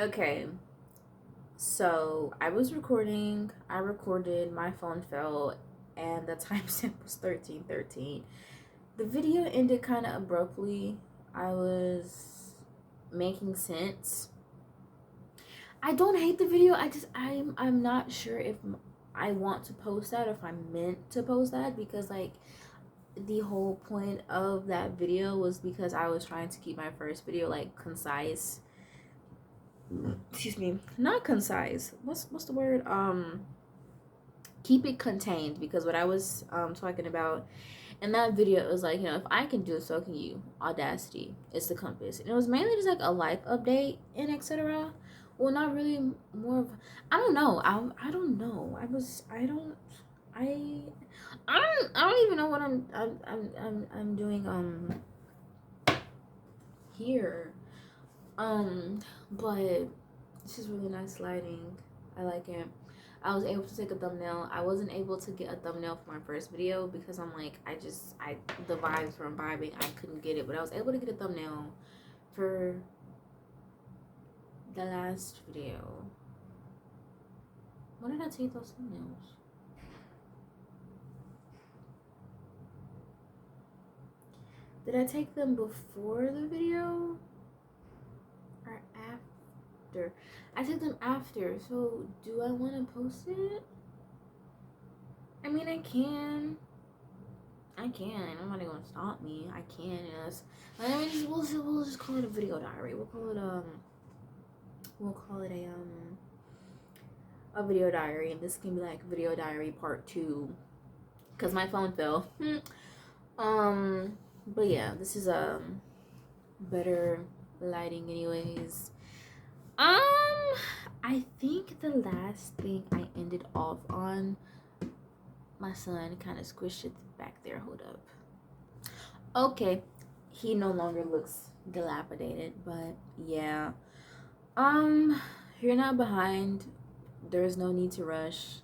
Okay, so I was recording. I recorded. My phone fell, and the timestamp was 13:13. The video ended kind of abruptly. I was making sense. I don't hate the video. I'm not sure if I want to post that or if I'm meant to post that, because like the whole point of that video was because I was trying to keep my first video like concise. Excuse me, not concise. What's the word? Keep it contained, because what I was talking about in that video, it was like, if I can do it, so can you. Audacity, it's the compass. And it was mainly just like a life update and etc. Well, not really. More of, I don't know. I don't know. I don't even know what I'm doing here. But this is really nice lighting. I like it. I was able to take a thumbnail. I wasn't able to get a thumbnail for my first video because I'm like, the vibes were vibing. I couldn't get it, but I was able to get a thumbnail for the last video. When did I take those thumbnails? Did I take them before the video or after? I took them after. So do I want to post it? I mean, I can. Nobody gonna stop me. I can. Yes. I mean, we'll just call it a video diary. We'll call it a video diary, and this can be like video diary part 2, because my phone fell. But yeah, this is better lighting, anyways. I think the last thing I ended off on, my son kind of squished it back there. Hold up. Okay, he no longer looks dilapidated, but yeah. You're not behind. There's no need to rush.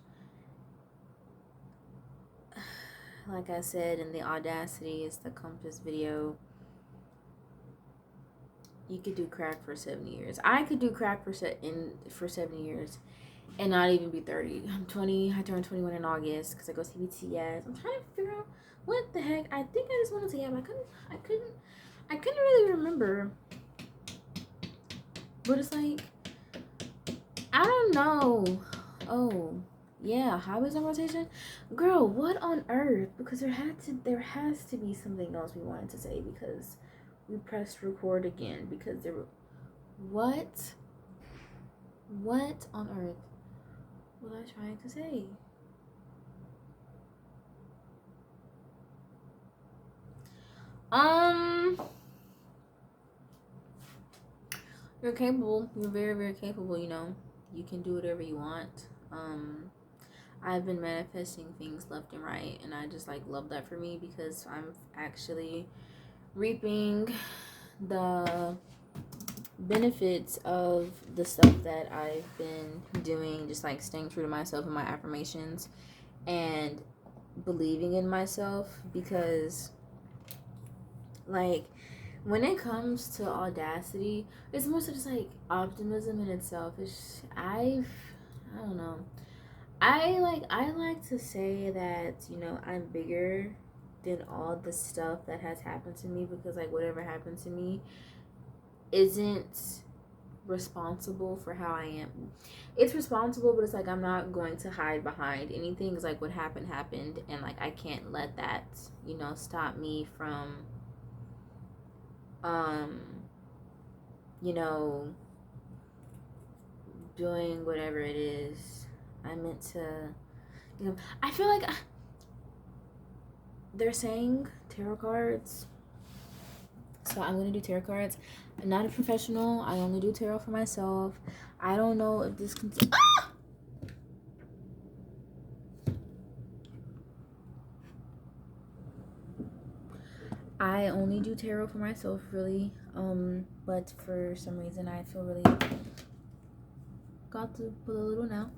Like I said, in the Audacity, it's the compass video. You could do crack for 7 years. I could do crack for 7 years and not even be 30. I'm 20. I turned 21 in August because I go CBTS. I'm trying to figure out what the heck. I think I just wanted to. Yeah, but I couldn't really remember. But it's like, I don't know. Oh, yeah, hobbies on rotation. Girl, what on earth? Because there has to be something else we wanted to say, because we pressed record again because there were, what on earth was I trying to say? You're capable. You're very, very capable. You can do whatever you want. I've been manifesting things left and right, and I just like love that for me, because I'm actually reaping the benefits of the stuff that I've been doing, just like staying true to myself and my affirmations and believing in myself. Because like when it comes to Audacity, it's more so just like optimism in itself. I don't know. I like to say that, I'm bigger than all the stuff that has happened to me, because like whatever happened to me isn't responsible for how I am. It's responsible, but it's like I'm not going to hide behind anything. It's like what happened, and like I can't let that, stop me from doing whatever it is I meant to. I feel like they're saying tarot cards, so I'm gonna do tarot cards. I'm not a professional. I only do tarot for myself. I don't know if this can. I only do tarot for myself, really. But for some reason, I feel really got to put a little now.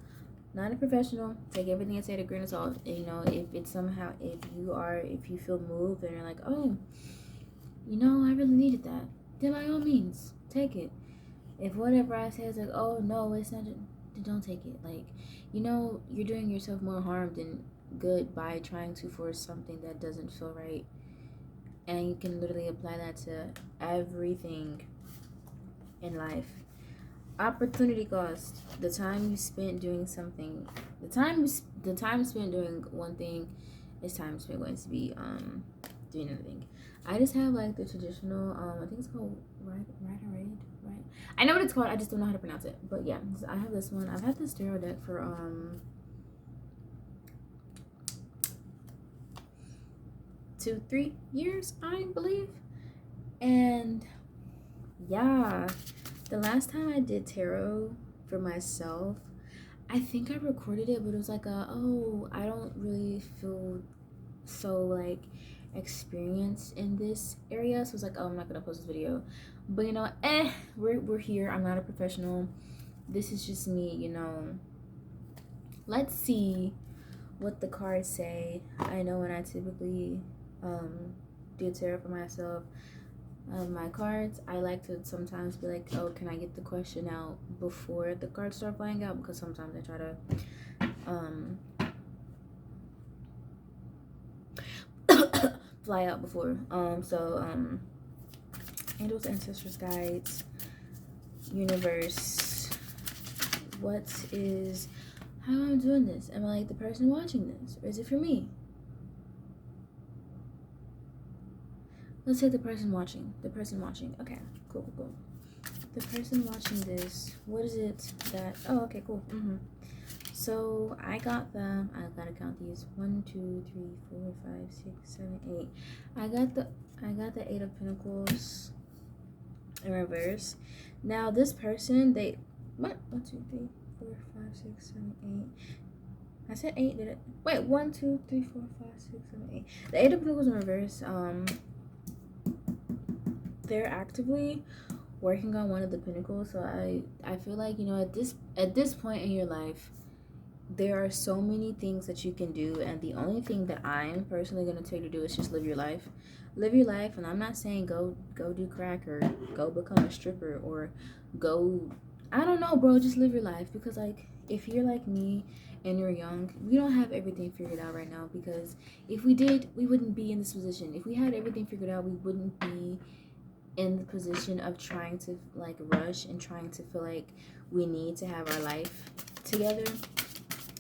Not a professional. Take everything I say to grain of salt. And, if it's somehow, if you feel moved and you're like, oh, I really needed that, then by all means, take it. If whatever I say is like, oh no, it's not, don't take it. Like, you know, you're doing yourself more harm than good by trying to force something that doesn't feel right. And you can literally apply that to everything in life. Opportunity cost. The time you spent doing something, the time spent doing one thing is time spent going to be doing another thing. I just have like the traditional I think it's called right. I know what it's called. I just don't know how to pronounce it. But yeah, I have this one. I've had this tarot deck for 2-3 years, I believe. And yeah, the last time I did tarot for myself, I think I recorded it, but it was like I don't really feel so like experienced in this area, so it's like, oh, I'm not gonna post this video. But you know, we're here. I'm not a professional. This is just me, you know. Let's see what the cards say. I know when I typically do tarot for myself, my cards, I like to sometimes be like, oh, can I get the question out before the cards start flying out? Because sometimes I try to fly out before. Angels, ancestors, guides, universe. How am I doing this? Am I like the person watching this? Or is it for me? Let's say the person watching. Okay, cool. The person watching this, what is it that, oh, okay, cool. So I gotta count these. 1, 2, 3, 4, 5, 6, 7, 8. I got the 8 of Pentacles in reverse. Now this person, what? 1, 2, 3, 4, 5, 6, 7, 8. I said 8, did it? Wait, 1, 2, 3, 4, 5, 6, 7, 8. The 8 of Pentacles in reverse, they're actively working on one of the Pentacles. So I feel like, you know, at this point in your life, there are so many things that you can do, and the only thing that I'm personally going to tell you to do is just live your life. And I'm not saying go do crack or go become a stripper or go, I don't know, bro, just live your life. Because like, if you're like me and you're young, we don't have everything figured out right now, because if we did, we wouldn't be in this position. If we had everything figured out, we wouldn't be in the position of trying to like rush and trying to feel like we need to have our life together,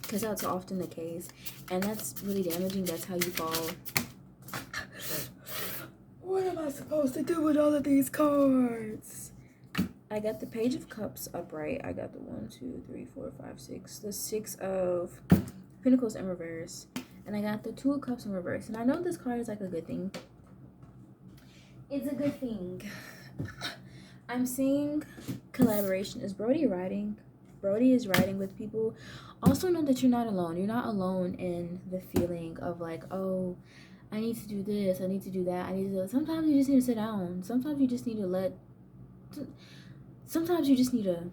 because that's often the case, and that's really damaging. That's how you fall. What am I supposed to do with all of these cards? I got the Page of Cups upright. I got the 1, 2, 3, 4, 5, 6. The 6 of Pentacles in reverse. And I got the 2 of Cups in reverse. And I know this card is like a good thing. It's a good thing. I'm seeing collaboration. Is Brody writing? Brody is writing with people. Also know that you're not alone. You're not alone in the feeling of like, oh, I need to do this, I need to do that, I need to. Sometimes you just need to sit down. Sometimes you just need to sometimes you just need to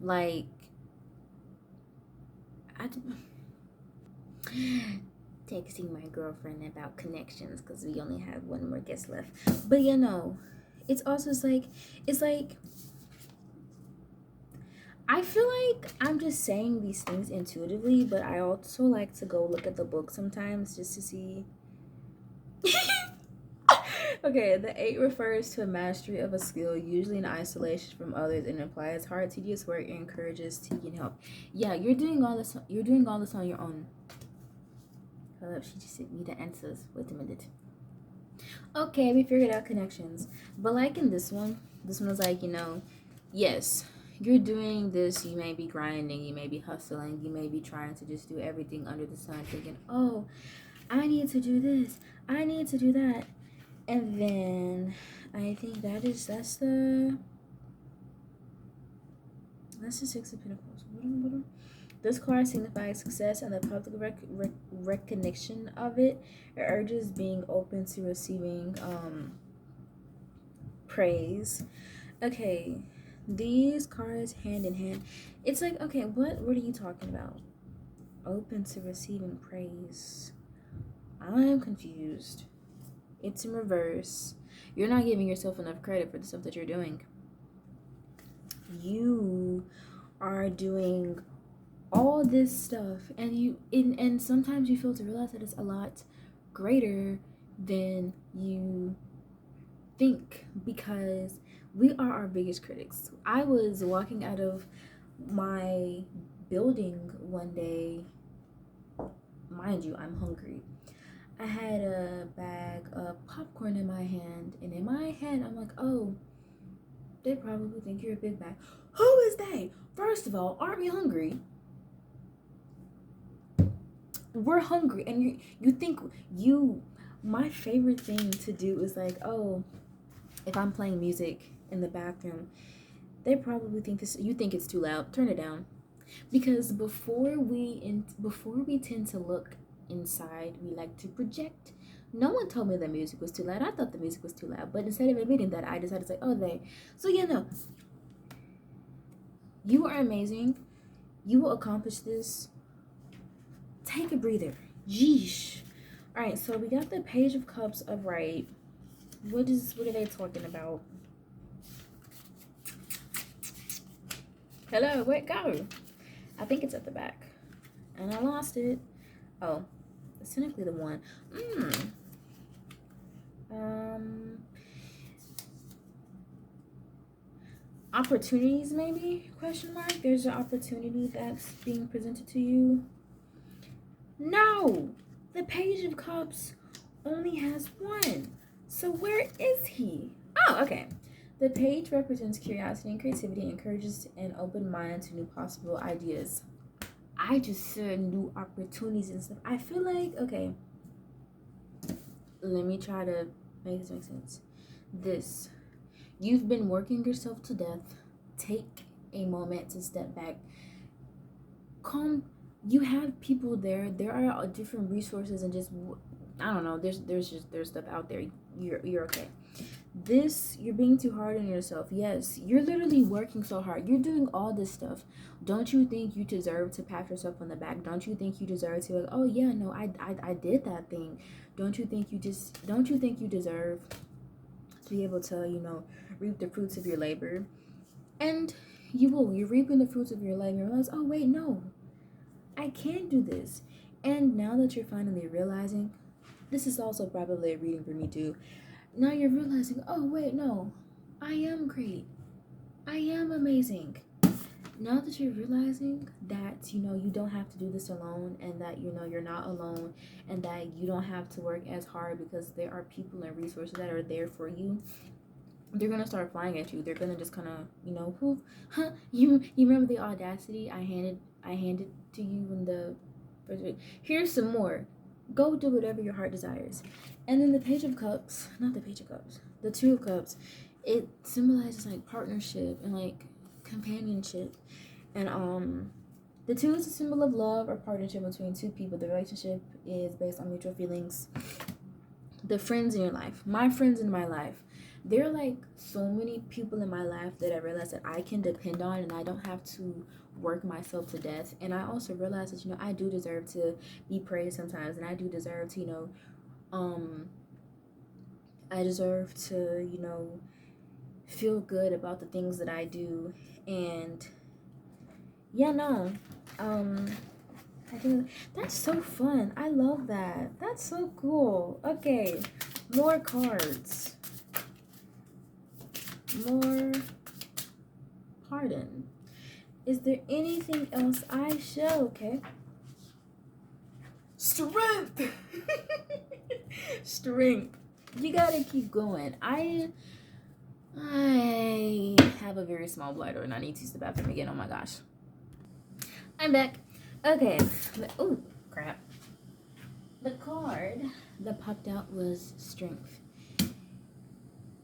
like texting my girlfriend about connections, because we only have one more guest left. But you know, it's also it's like I feel like I'm just saying these things intuitively, but I also like to go look at the book sometimes just to see. Okay, the 8 refers to a mastery of a skill, usually in isolation from others, and implies hard, tedious work and encourages seeking help. Yeah, you're doing all this on your own. Hold up, she just sent me the answers. Wait a minute. Okay, we figured out connections. But like in this one was like, you know, yes, you're doing this, you may be grinding, you may be hustling, you may be trying to just do everything under the sun, thinking, oh, I need to do this, I need to do that. And then I think that's the 6 of Pentacles. This card signifies success and the public recognition of it. It urges being open to receiving praise. Okay, these cards hand in hand. It's like, okay, what are you talking about? Open to receiving praise. I'm confused. It's in reverse. You're not giving yourself enough credit for the stuff that you're doing. You are doing all this stuff, and sometimes you fail to realize that it's a lot greater than you think, because we are our biggest critics. I was walking out of my building one day. Mind you, I'm hungry. I had a bag of popcorn in my hand, and in my head, I'm like, oh, they probably think you're a big bag. Who is they? First of all, aren't we hungry? We're hungry, and you think my favorite thing to do is like, oh, if I'm playing music in the bathroom, they probably think you think it's too loud. Turn it down. Because before we tend to look inside, we like to project. No one told me the music was too loud. I thought the music was too loud, but instead of admitting that, I decided to say, oh, they. So no, you are amazing. You will accomplish this. Take a breather. Yeesh. All right, so we got the Page of Cups upright. What are they talking about? Hello, where'd it go? I think it's at the back. And I lost it. Oh, it's technically the one. Opportunities, maybe? Question mark. There's an opportunity that's being presented to you. No! The Page of Cups only has one. So where is he? Oh, okay. The page represents curiosity and creativity, encourages an open mind to new possible ideas. I just said new opportunities and stuff. I feel like, okay, let me try to make this make sense. You've been working yourself to death. Take a moment to step back. Calm. You have people there. There are different resources, and just, I don't know. There's stuff out there. You're okay. You're being too hard on yourself. Yes, you're literally working so hard. You're doing all this stuff. Don't you think you deserve to pat yourself on the back? Don't you think you deserve to, like, oh yeah, no, I did that thing? Don't you think you deserve to be able to, reap the fruits of your labor? And you will. You're reaping the fruits of your labor. You realize, oh wait, no, I can do this. And now that you're finally realizing, this is also probably a reading for me too. Now you're realizing, oh wait, no, I am great. I am amazing. Now that you're realizing that, you don't have to do this alone, and that, you're not alone, and that you don't have to work as hard, because there are people and resources that are there for you, they're going to start flying at you. They're going to just kind of, you remember the audacity I handed to you in the first week? Here's some more. Go do whatever your heart desires. And then the Page of Cups, not the Page of Cups, the Two of Cups, it symbolizes like partnership and like companionship. And the two is a symbol of love or partnership between two people. The relationship is based on mutual feelings. The friends in your life, my friends in my life, there are like so many people in my life that I realize that I can depend on, and I don't have to work myself to death. And I also realize that I do deserve to be praised sometimes, and I do deserve to I deserve to feel good about the things that I do. And I think that's so fun. I love that. That's so cool. Okay, more cards. More pardon. Is there anything else I show? Okay. Strength. Strength. You gotta keep going. I have a very small bladder and I need to use the bathroom again. Oh my gosh. I'm back. Okay. Oh crap. The card that popped out was strength,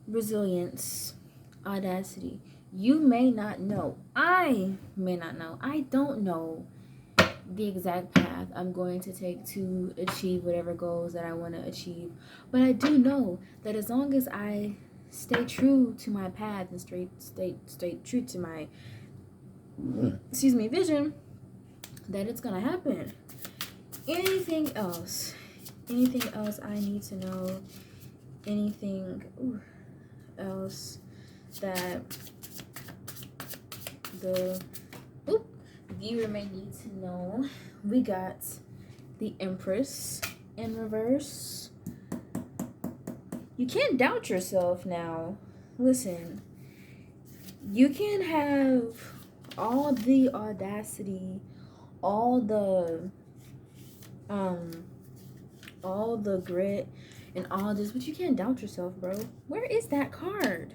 resilience, audacity. You may not know. I may not know. I don't know the exact path I'm going to take to achieve whatever goals that I want to achieve. But I do know that as long as I stay true to my path and stay true to my vision, that it's gonna happen. Anything else I need to know? anything else that the viewer may need to know. We got the Empress in reverse. You can't doubt yourself now. Listen, you can have all the audacity, all the grit and all this, but you can't doubt yourself, bro. Where is that card?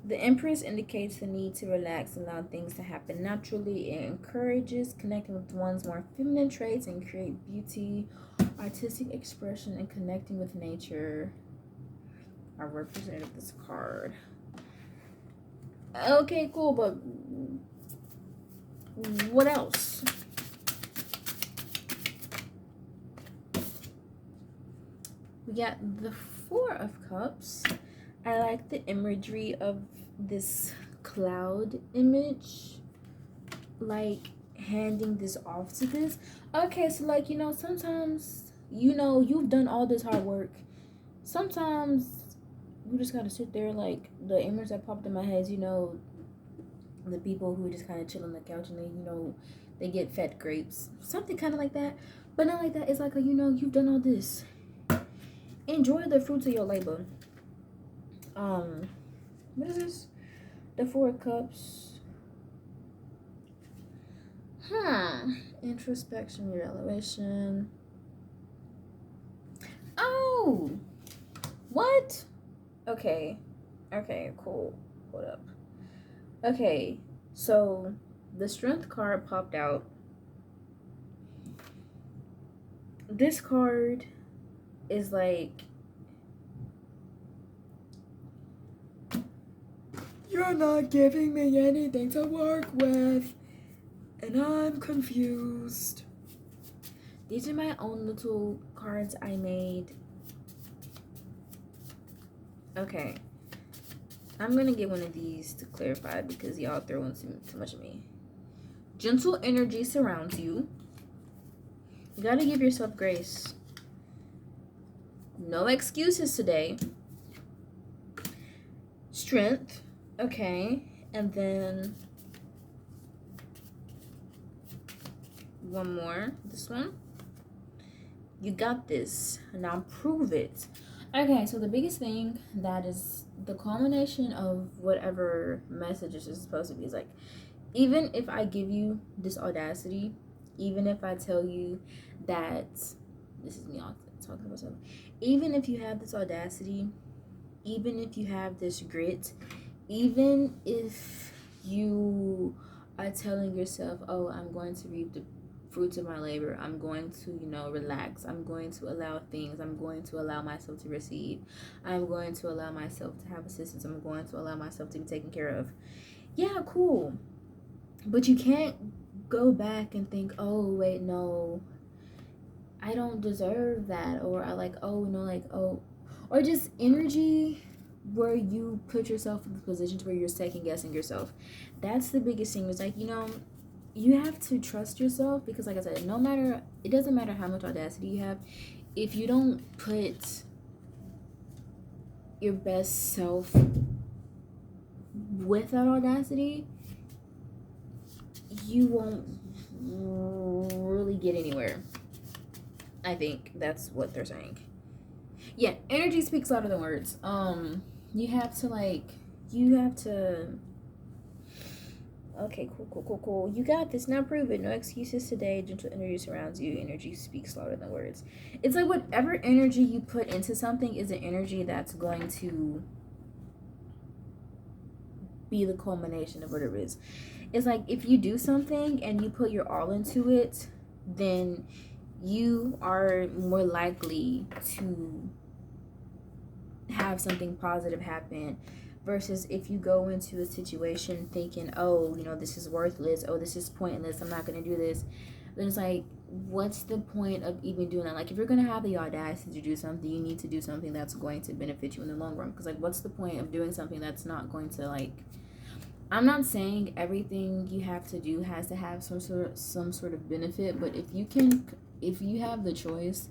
The Empress indicates the need to relax and allow things to happen naturally. It encourages connecting with one's more feminine traits and create beauty, artistic expression, and connecting with nature are represented with this card. Okay, cool, but what else? We got the Four of Cups. I like the imagery of this cloud image, like handing this off to this. Okay, so like, you know, sometimes, you know, you've done all this hard work. Sometimes you just gotta sit there, like the image that popped in my head, you know, the people who just kind of chill on the couch and they, you know, they get fed grapes, something kind of like that, but not like that. It's like, you know, you've done all this. Enjoy the fruits of your labor. What is this? The Four of Cups. Introspection, reevaluation. Oh, what? Okay, cool. Hold up. Okay, so the Strength card popped out. This card is like, you're not giving me anything to work with, and I'm confused. These are my own little cards I made. Okay, I'm gonna get one of these to clarify because y'all throwing too much of me. Gentle energy surrounds you. You gotta give yourself grace. No excuses today. Strength. Okay, and then one more. This one. You got this. Now prove it. Okay, so the biggest thing that is the culmination of whatever message is supposed to be is like, even if I give you this audacity, even if I tell you that this is me talking about something, even if you have this audacity, even if you have this grit, even if you are telling yourself, oh, I'm going to reap the fruits of my labor, I'm going to, you know, relax, I'm going to allow things, I'm going to allow myself to receive, I'm going to allow myself to have assistance, I'm going to allow myself to be taken care of. Yeah, cool. But you can't go back and think, oh, wait, no, I don't deserve that, or I like, oh, no, like, oh, or just energy where you put yourself in the position to where you're second guessing yourself. That's the biggest thing. It's like, you know, you have to trust yourself because, like I said, it doesn't matter how much audacity you have, if you don't put your best self with that audacity, you won't really get anywhere. I think that's what they're saying. Yeah, energy speaks louder than words. You have to okay, cool. You got this. Now prove it. No excuses today. Gentle energy surrounds you. Energy speaks louder than words. It's like whatever energy you put into something is an energy that's going to be the culmination of whatever it is. It's like if you do something and you put your all into it, then you are more likely to have something positive happen versus if you go into a situation thinking, oh, you know, this is worthless, oh, this is pointless, I'm not going to do this, then it's like, what's the point of even doing that? Like, if you're going to have the audacity to do something, you need to do something that's going to benefit you in the long run, because like, what's the point of doing something that's not going to, like, I'm not saying everything you have to do has to have some sort of benefit, but if you have the choice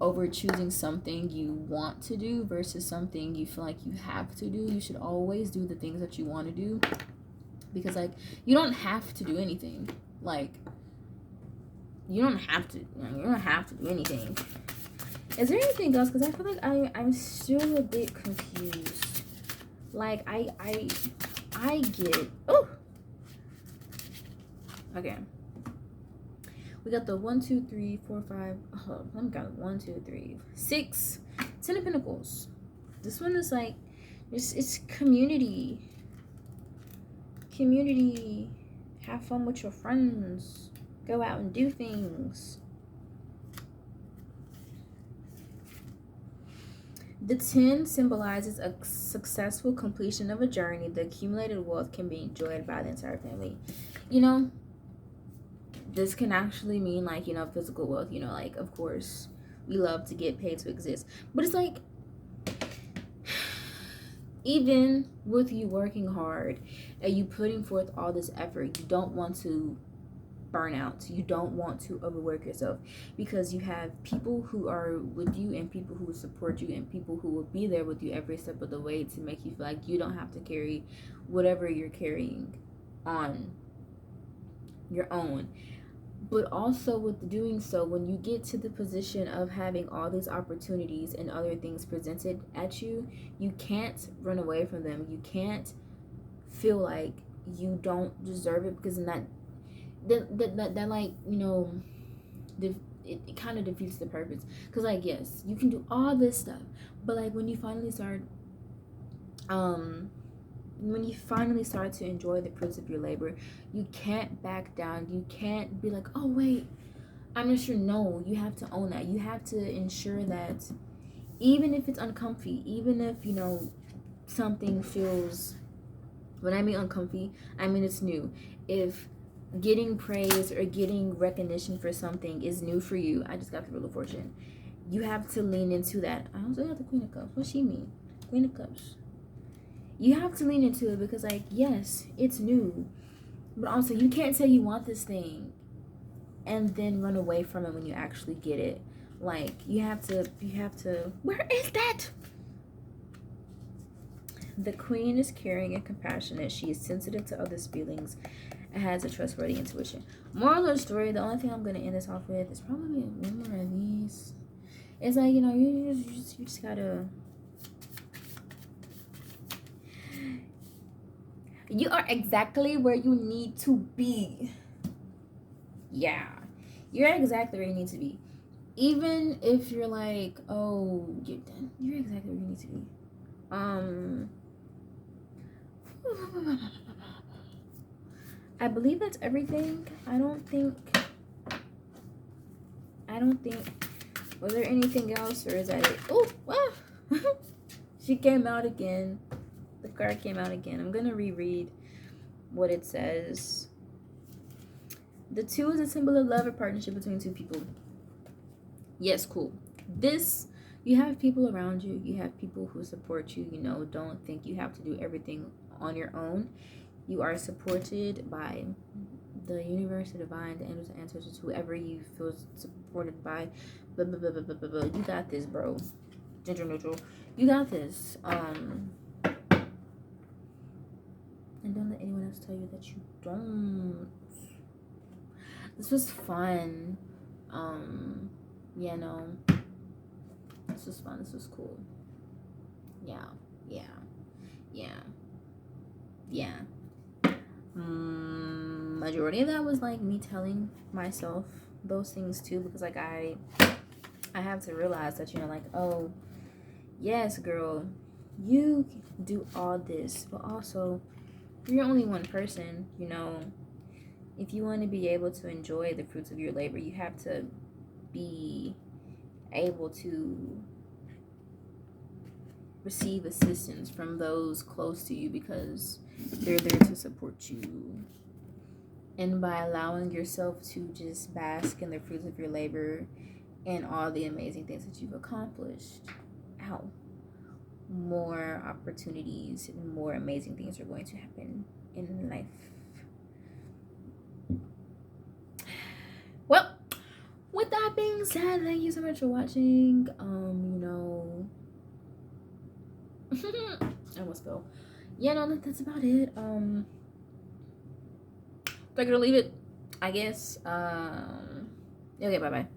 over choosing something you want to do versus something you feel like you have to do, you should always do the things that you want to do, because like you don't have to do anything. Like you don't have to do anything. Is there anything else? Because I feel like I'm still a bit confused. Like I get, oh, okay. We got the 1, 2, 3, 4, 5. Oh, let me count. 1, 2, 3, 6. 10 of Pentacles. This one is like, it's community. Community. Have fun with your friends. Go out and do things. The 10 symbolizes a successful completion of a journey. The accumulated wealth can be enjoyed by the entire family. You know, this can actually mean like, you know, physical wealth. You know, like, of course, we love to get paid to exist. But it's like, even with you working hard and you putting forth all this effort, you don't want to burn out. You don't want to overwork yourself, because you have people who are with you and people who will support you and people who will be there with you every step of the way to make you feel like you don't have to carry whatever you're carrying on your own. But also with doing so, when you get to the position of having all these opportunities and other things presented at you, you can't run away from them. You can't feel like you don't deserve it, because in that like, you know, it kind of defeats the purpose. Because like, yes, you can do all this stuff, but like when you finally start to enjoy the fruits of your labor, you can't back down. You can't be like, oh wait, I'm not sure. No, you have to own that. You have to ensure that even if it's uncomfy, even if, you know, something feels, when I mean uncomfy, I mean it's new. If getting praise or getting recognition for something is new for you, I just got the Wheel of Fortune, you have to lean into that. I also got the Queen of Cups. What's she mean? Queen of Cups. You have to lean into it, because like, yes, it's new, but also you can't say you want this thing and then run away from it when you actually get it. Like you have to where is that? The Queen is caring and compassionate. She is sensitive to others' feelings and has a trustworthy intuition. Moral of the story, the only thing I'm going to end this off with is probably one more of these. It's like, you know, you just gotta, you are exactly where you need to be. Yeah, you're exactly where you need to be. Even if you're like, oh, you're exactly where you need to be. I believe that's everything. I don't think, was there anything else, or is that it? Oh, wow. She came out again. The card came out again. I'm gonna reread what it says. The 2 is a symbol of love or partnership between two people. Yes, cool. This, you have people around you. You have people who support you. You know, don't think you have to do everything on your own. You are supported by the universe, the divine, the angels, the ancestors, whoever you feel supported by. Blah, blah, blah, blah, blah, blah. You got this, bro. Gender neutral. You got this. And don't let anyone else tell you that you don't. This was fun. Yeah, no. This was fun. This was cool. Yeah. Majority of that was like me telling myself those things too, because like I have to realize that, you know, like, oh yes, girl, you do all this, but also you're only one person. You know, if you want to be able to enjoy the fruits of your labor, you have to be able to receive assistance from those close to you, because they're there to support you. And by allowing yourself to just bask in the fruits of your labor and all the amazing things that you've accomplished, more opportunities and more amazing things are going to happen in life. Well, with that being said, thank you so much for watching. I almost fell. Yeah, no, that's about it. Take it or leave it, I guess. Okay, bye bye.